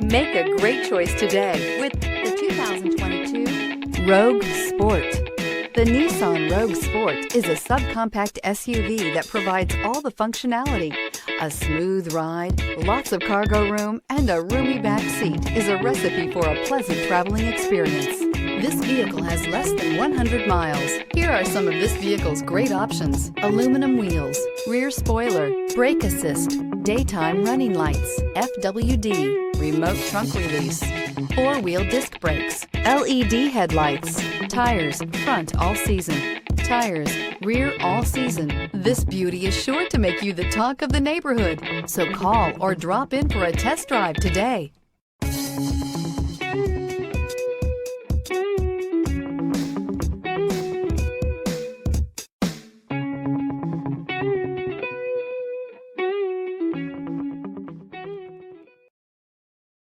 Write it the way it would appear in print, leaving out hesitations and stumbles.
Make a great choice today with the 2022 Rogue Sport. The Nissan Rogue Sport is a subcompact SUV that provides all the functionality. A smooth ride, lots of cargo room, and a roomy back seat is a recipe for a pleasant traveling experience. This vehicle has less than 100 miles. Here are some of this vehicle's great options: aluminum wheels, rear spoiler, brake assist, daytime running lights, FWD, remote trunk release, four-wheel disc brakes, LED headlights, tires, front all season, tires, rear all season. This beauty is sure to make you the talk of the neighborhood. So call or drop in for a test drive today.